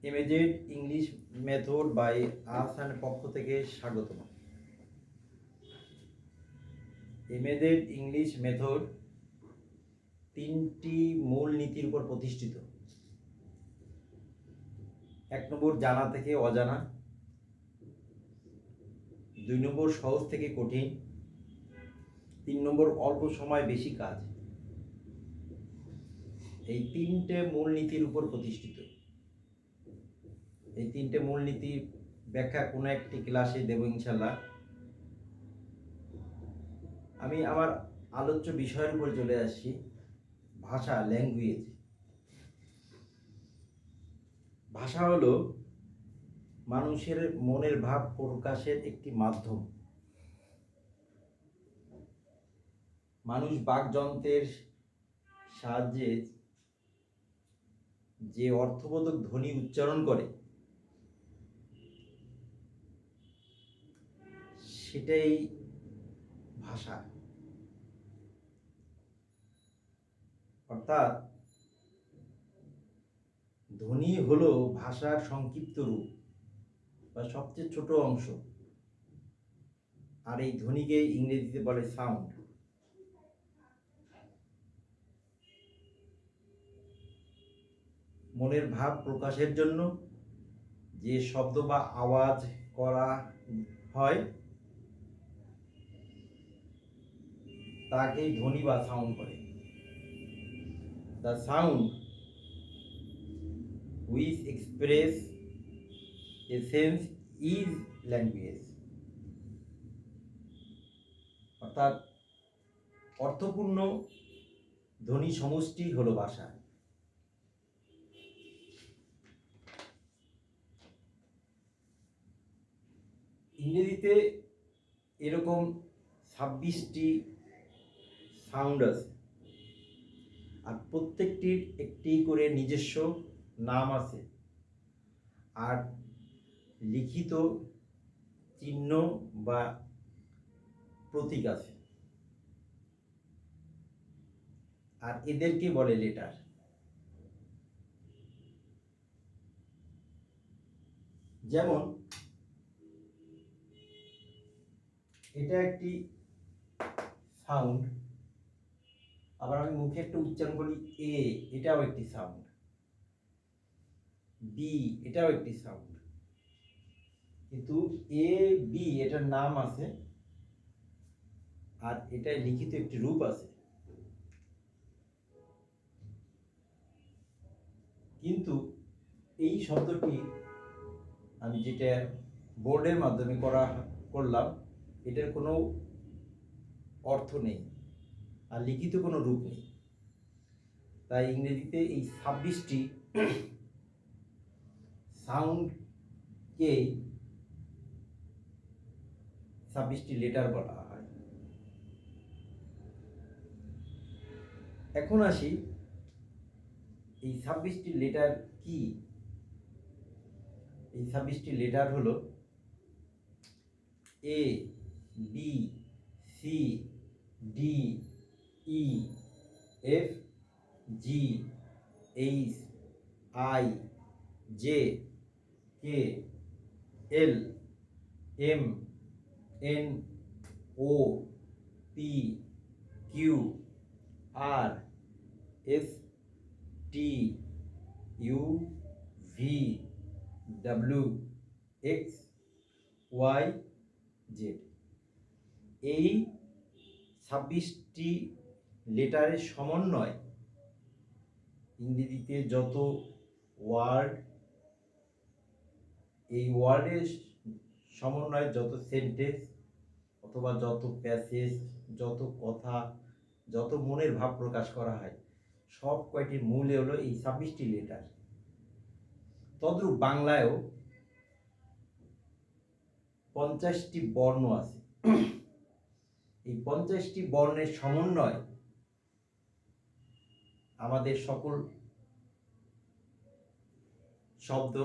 এমএজেড English method by আহসানের পক্ষ থেকে স্বাগতম। এমএজেড ইংলিশ মেথড তিনটি মূল নীতির উপর প্রতিষ্ঠিত। 1 নম্বর জানা থেকে অজানা, 2 নম্বর সহজ থেকে কঠিন, 3 নম্বর অল্প সময় বেশি কাজ। এই তিনটে মূল নীতির উপর প্রতিষ্ঠিত। এই তিনটে মূলনীতির ব্যাখ্যা কোনো একটি ক্লাসে দেব ইনশাল্লাহ। আমি আমার আলোচ্য বিষয়ের উপর চলে আসছি, ভাষা, ল্যাঙ্গুয়েজ। ভাষা হলো মানুষের মনের ভাব প্রকাশের একটি মাধ্যম। মানুষ বাকযন্ত্রের সাহায্যে যে অর্থবোধক ধ্বনি উচ্চারণ করে সেটাই ভাষা। অর্থাৎ ধ্বনি হলো ভাষার সংক্ষিপ্ত রূপ বা সবচেয়ে ছোট অংশ, আর এই ধ্বনিকে ইংরেজিতে বলে সাউন্ড। মনের ভাব প্রকাশের জন্য যে শব্দ বা আওয়াজ করা হয় তাকেই ধ্বনি বা সাউন্ড বলে। The sound which express a sense is language. অর্থাৎ অর্থপূর্ণ ধ্বনি সমষ্টি হলো ভাষা। ইংরেজিতে এরকম 26টি সাউন্ড আছে, আর প্রত্যেকটির একটি করে নিজস্ব নাম আছে, আর লিখিত চিহ্ন বা প্রতীক আছে, আর এদেরকে বলে লেটার। যেমন এটা একটি সাউন্ড, আবার আমি মুখে একটা উচ্চারণ করি এ, এটাও একটি সাউন্ড। বি, এটাও একটি সাউন্ড। কিন্তু এ বি এটার নাম আছে, আর এটা লিখিত একটি রূপ আছে। কিন্তু এই শব্দটি আমি যেটা বোর্ডের মাধ্যমে করলাম, এটার কোনো অর্থ নেই আর লিখিত কোনো রূপ নেই। তাই ইংরেজিতে এই 26টি সাউন্ডকে 26টি লেটার বলা হয়। এখন আসি এই 26টি লেটার কি। এই 26টি লেটার হলো A, B, C, D, E, F, G, H, I, J, K, L, M, N, O, P, Q, R, S, T, U, V, W, X, Y, Z. এই 26টি লেটারের সমন্বয় ইংরেজিতে যত ওয়ার্ড, এই ওয়ার্ডের সমন্বয়ে যত সেন্টেন্স অথবা যত প্যাসেজ, যত কথা, যত মনের ভাব প্রকাশ করা হয়, সব কয়টির মূলে হলো এই 26টি লেটার। তদ্রূপ বাংলায়ও 50টি বর্ণ আছে। এই 50টি বর্ণের সমন্বয় আমাদের সকল শব্দ,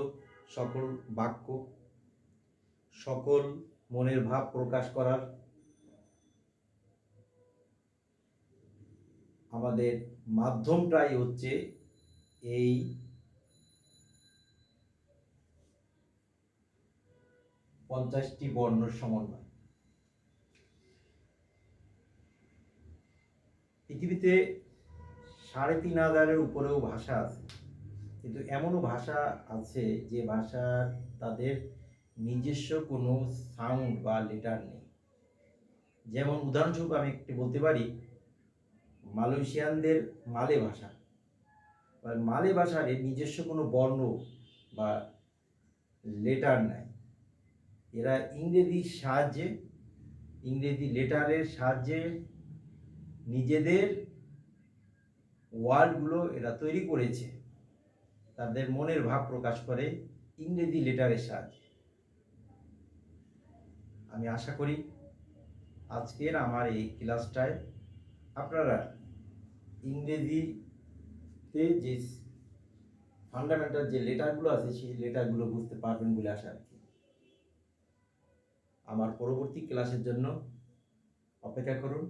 সকল বাক্য, সকল মনের ভাব প্রকাশ করার আমাদের মাধ্যমটাই হচ্ছে এই 50টি বর্ণের সমন্বয়। পৃথিবীতে 3,500-এর উপরেও ভাষা আছে, কিন্তু এমনও ভাষা আছে যে ভাষার তাদের নিজস্ব কোনো সাউন্ড বা লেটার নেই। যেমন উদাহরণস্বরূপ আমি একটি বলতে পারি, মালয়েশিয়ানদের মালে ভাষা, বা মালে ভাষার নিজস্ব কোনো বর্ণ বা লেটার নাই। এরা ইংরেজি লেটারের সাহায্যে নিজেদের ওয়ার্ডগুলো এরা তৈরি করেছে, তাদের মনের ভাব প্রকাশ করে ইংরেজি লেটারের সাহায্যে। আমি আশা করি আজকের আমার এই ক্লাসটায় আপনারা ইংরেজিতে যে ফান্ডামেন্টাল যে লেটারগুলো আছে সেই লেটারগুলো বুঝতে পারবেন বলে আশা রাখি। আমার পরবর্তী ক্লাসের জন্য অপেক্ষা করুন।